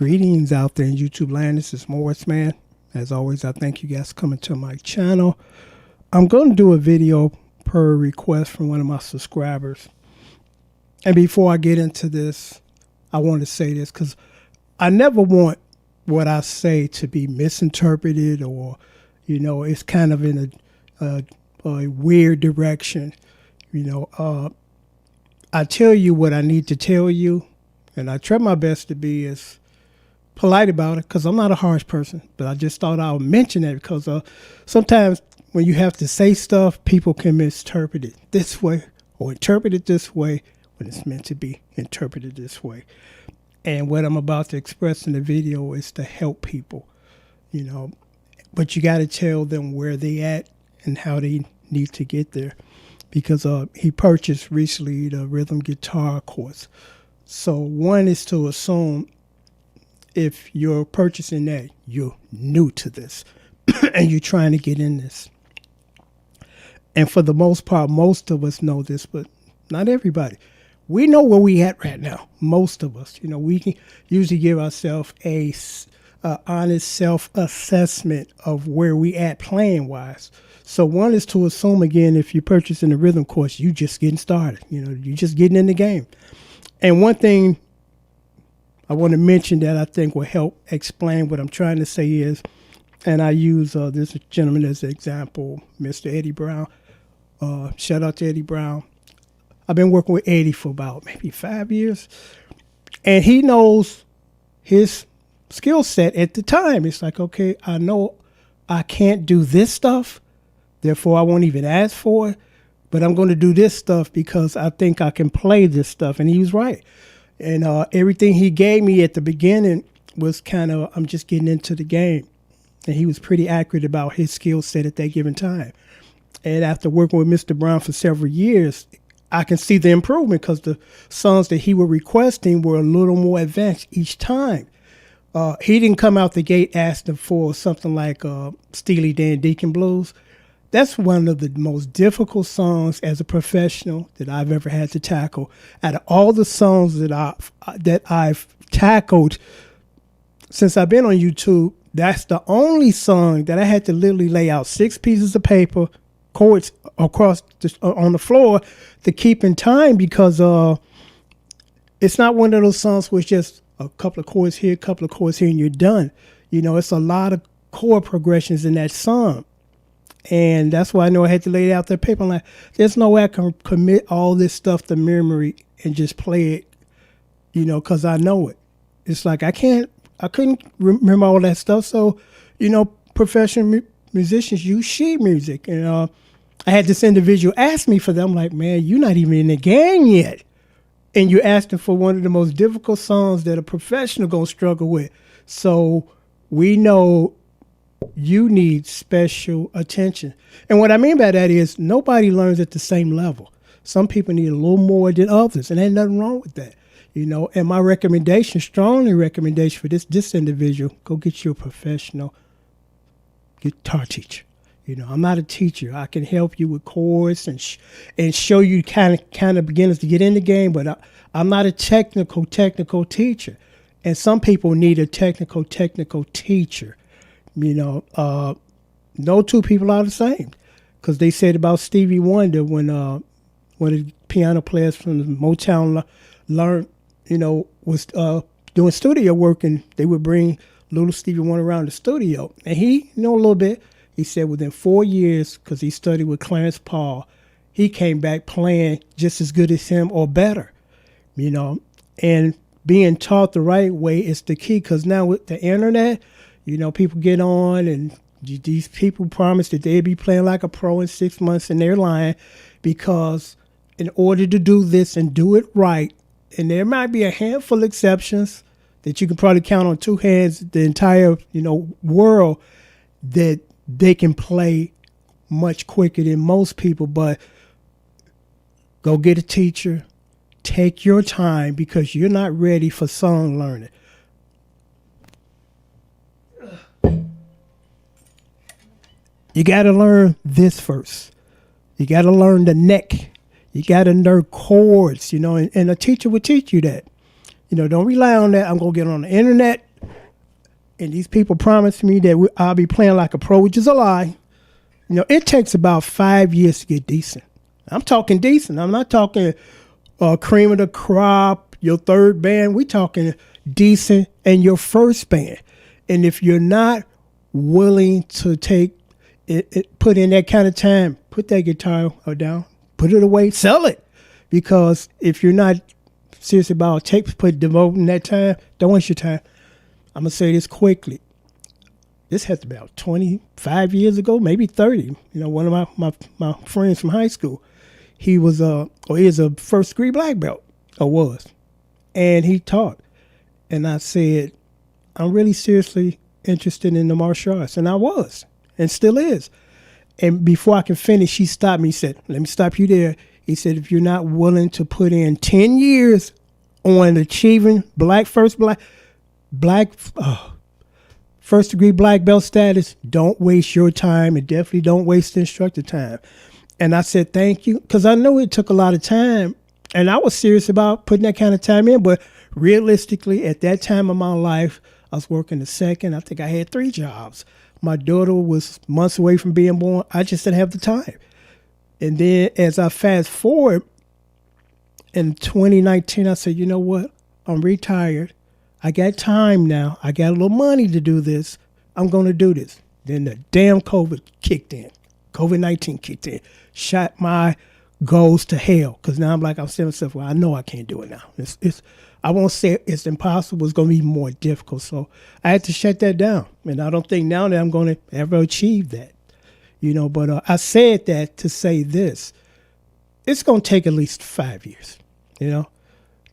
Greetings out there in YouTube land. This is Morris, man. As always, I thank you guys for coming to my channel. I'm going to do a video per request from one of my subscribers. And before I get into this, I want to say this because I never want what I say to be misinterpreted or, it's kind of in a weird direction. I tell you what I need to tell you, and I try my best to be as polite about it because I'm not a harsh person, but I just thought I would mention it because sometimes when you have to say stuff, people can misinterpret it this way or interpret it this way when it's meant to be interpreted this way. And what I'm about to express in the video is to help people, but you got to tell them where they at and how they need to get there because he purchased recently the rhythm guitar course. So one is to assume if you're purchasing that, you're new to this and you're trying to get in this. And for the most part, most of us know this, but not everybody. We know where we at right now. Most of us, we can usually give ourselves a honest self-assessment of where we at playing wise. So one is to assume, again, if you're purchasing a rhythm course, you just getting started. You're just getting in the game. And one thing I want to mention that I think will help explain what I'm trying to say is, and I use this gentleman as an example, Mr. Eddie Brown. Shout out to Eddie Brown. I've been working with Eddie for about maybe 5 years, and he knows his skill set at the time. It's like, okay, I know I can't do this stuff, therefore I won't even ask for it, but I'm going to do this stuff because I think I can play this stuff. And he was right. And everything he gave me at the beginning was kind of, I'm just getting into the game. And he was pretty accurate about his skill set at that given time. And after working with Mr. Brown for several years, I can see the improvement because the songs that he was requesting were a little more advanced each time. He didn't come out the gate asking for something like Steely Dan Deacon Blues. That's one of the most difficult songs as a professional that I've ever had to tackle. Out of all the songs that I've tackled since I've been on YouTube, that's the only song that I had to literally lay out 6 pieces of paper, chords across on the floor to keep in time because it's not one of those songs where it's just a couple of chords here, a couple of chords here, and you're done. It's a lot of chord progressions in that song. And that's why I know I had to lay it out there paper. I'm like, there's no way I can commit all this stuff to memory and just play it, because I know it. It's like I couldn't remember all that stuff. So, professional musicians use sheet music. And I had this individual ask me for them. I'm like, man, you're not even in the game yet. And you're asking for one of the most difficult songs that a professional going to struggle with. So we know you need special attention. And what I mean by that is nobody learns at the same level. Some people need a little more than others, and ain't nothing wrong with that. And my strongly recommendation for this individual, go get you a professional guitar teacher. I'm not a teacher. I can help you with chords and show you kind of beginners to get in the game, but I'm not a technical teacher. And some people need a technical teacher. No two people are the same, because they said about Stevie Wonder when one of the piano players from the Motown learned, was doing studio work, and they would bring little Stevie Wonder around the studio, and he a little bit. He said within 4 years, because he studied with Clarence Paul, he came back playing just as good as him or better, and being taught the right way is the key, because now with the internet, people get on and these people promise that they'll be playing like a pro in 6 months, and they're lying, because in order to do this and do it right, and there might be a handful of exceptions that you can probably count on 2 hands, the entire, world, that they can play much quicker than most people. But go get a teacher. Take your time, because you're not ready for song learning. You got to learn this first. You got to learn the neck. You got to learn chords, and a teacher will teach you that. Don't rely on that. I'm going to get on the internet. And these people promised me that I'll be playing like a pro, which is a lie. It takes about 5 years to get decent. I'm talking decent. I'm not talking cream of the crop, your third band. We talking decent and your first band. And if you're not willing to take it, put in that kind of time, put that guitar down, put it away, sell it. Because if you're not serious about devoting that time, don't waste your time. I'm going to say this quickly. This has to be about 25 years ago, maybe 30. One of my friends from high school, he is a first degree black belt, or was. And he taught. And I said, I'm really seriously interested in the martial arts. And I was, and still is. And before I can finish, he stopped me. He said, let me stop you there. He said, if you're not willing to put in 10 years on achieving first degree black belt status, don't waste your time, and definitely don't waste the instructor time. And I said, thank you, because I know it took a lot of time, and I was serious about putting that kind of time in, but realistically, at that time of my life, I was working the second. I think I had 3 jobs. My daughter was months away from being born. I just didn't have the time. And then as I fast forward, in 2019, I said, you know what? I'm retired. I got time now. I got a little money to do this. I'm going to do this. Then the damn COVID kicked in. COVID-19 kicked in. Shot my goals to hell. Because now I'm saying to myself, well, I know I can't do it now. I won't say it's impossible. It's going to be more difficult. So I had to shut that down. And I don't think now that I'm going to ever achieve that. But I said that to say this. It's going to take at least 5 years.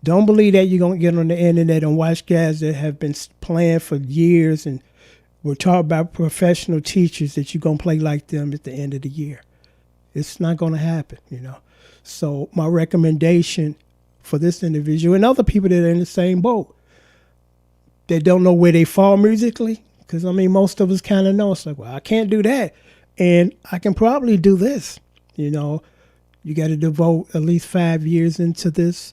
Don't believe that you're going to get on the internet and watch guys that have been playing for years and we're talking about professional teachers that you're going to play like them at the end of the year. It's not going to happen, So my recommendation for this individual and other people that are in the same boat, that don't know where they fall musically, because, most of us kind of know. It's like, well, I can't do that. And I can probably do this, You got to devote at least 5 years into this.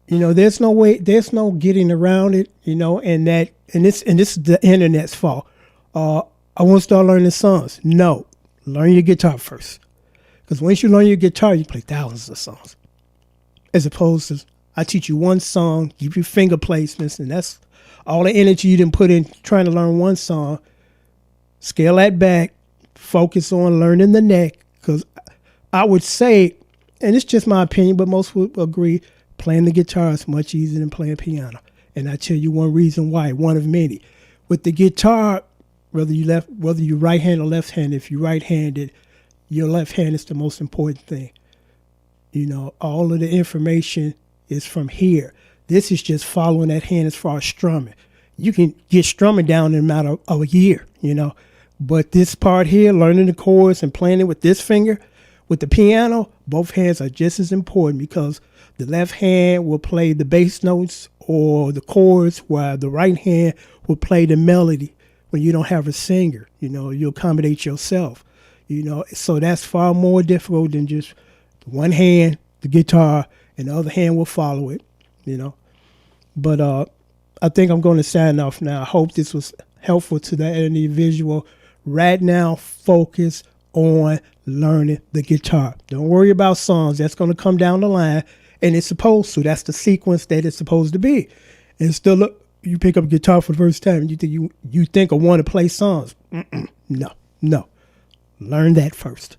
There's no way, there's no getting around it, and this is the internet's fault. I want to start learning songs. No, learn your guitar first. Because once you learn your guitar, you play thousands of songs. As opposed to, I teach you one song, give you finger placements, and that's all the energy you didn't put in trying to learn one song. Scale that back, focus on learning the neck. Because I would say, and it's just my opinion, but most would agree, playing the guitar is much easier than playing piano. And I tell you one reason why, one of many. With the guitar, whether you're right-handed or left-handed, if you're right-handed, your left hand is the most important thing. All of the information is from here. This is just following that hand as far as strumming. You can get strumming down in a matter of a year, But this part here, learning the chords and playing it with this finger, with the piano, both hands are just as important because the left hand will play the bass notes or the chords while the right hand will play the melody when you don't have a singer. You accommodate yourself. So that's far more difficult than just one hand, the guitar, and the other hand will follow it, But I think I'm going to sign off now. I hope this was helpful to that individual. Right now, focus on learning the guitar. Don't worry about songs. That's going to come down the line, and it's supposed to. That's the sequence that it's supposed to be. And still, look, you pick up a guitar for the first time, and you think I want to play songs. No. Learn that first.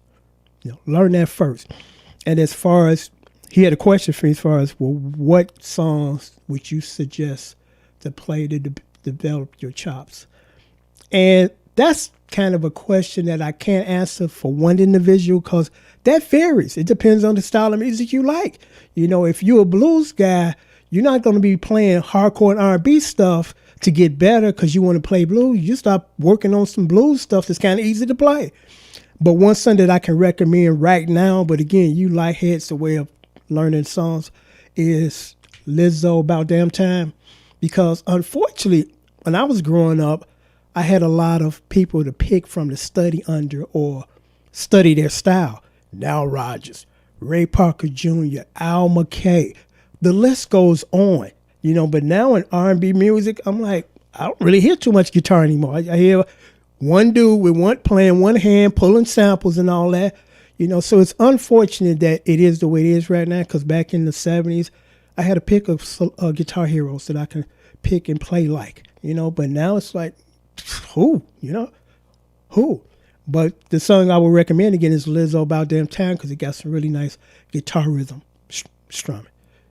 Learn that first. And as far as, he had a question for me as far as, well, what songs would you suggest to play to develop your chops? And that's kind of a question that I can't answer for one individual because that varies. It depends on the style of music you like. If you're a blues guy, you're not going to be playing hardcore and R&B stuff to get better because you want to play blues. You start working on some blues stuff that's kind of easy to play. But one song that I can recommend right now, but again, you light heads the way of learning songs, is Lizzo, About Damn Time. Because unfortunately, when I was growing up, I had a lot of people to pick from to study under or study their style. Nile Rodgers, Ray Parker Jr., Al McKay. The list goes on, But now in R&B music, I'm like, I don't really hear too much guitar anymore. I hear one dude with one playing one hand, pulling samples and all that. So it's unfortunate that it is the way it is right now. Because back in the '70s, I had a pick of guitar heroes that I can pick and play like. But now it's like, who? Who? But the song I would recommend again is Lizzo About Damn Time because it got some really nice guitar rhythm strumming.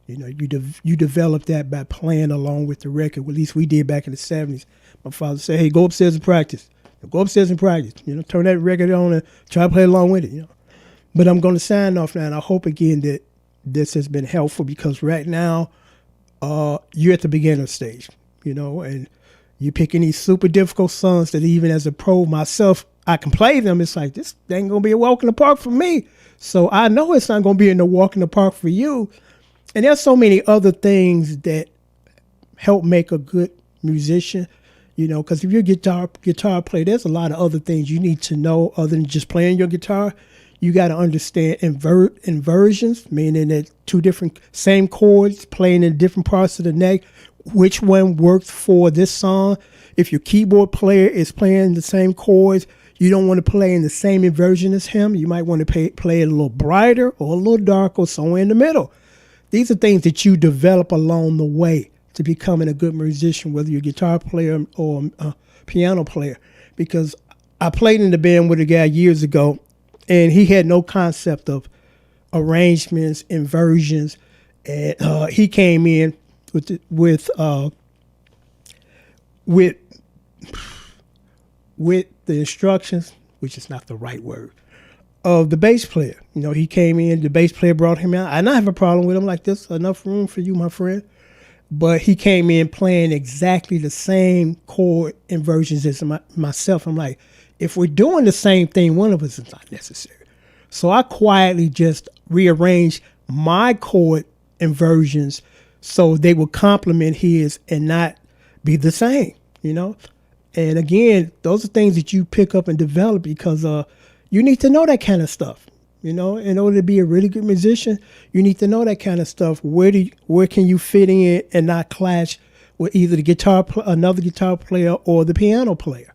You develop that by playing along with the record. At least we did back in the '70s. My father said, "Hey, go upstairs and practice. Go upstairs and practice. Turn that record on and try to play along with it." But I'm going to sign off now, and I hope again that this has been helpful because right now you're at the beginner stage, and you're picking these super difficult songs that even as a pro myself, I can play them. It's like, this ain't going to be a walk in the park for me. So I know it's not going to be in the walk in the park for you. And there's so many other things that help make a good musician, because if you're a guitar player, there's a lot of other things you need to know other than just playing your guitar. You got to understand inversions, meaning that two different same chords playing in different parts of the neck, which one works for this song. If your keyboard player is playing the same chords, you don't want to play in the same inversion as him. You might want to play it a little brighter or a little darker, somewhere in the middle. These are things that you develop along the way to becoming a good musician, whether you're a guitar player or a piano player. Because I played in the band with a guy years ago, and he had no concept of arrangements, inversions, and he came in with the instructions, which is not the right word, of the bass player. He came in, the bass player brought him out. I don't have a problem with him, like, this enough room for you, my friend. But he came in playing exactly the same chord inversions as myself. I'm like, if we're doing the same thing, one of us is not necessary. So I quietly just rearranged my chord inversions so they would complement his and not be the same, And again, those are things that you pick up and develop because you need to know that kind of stuff. In order to be a really good musician, you need to know that kind of stuff. Where can you fit in and not clash with either another guitar player or the piano player,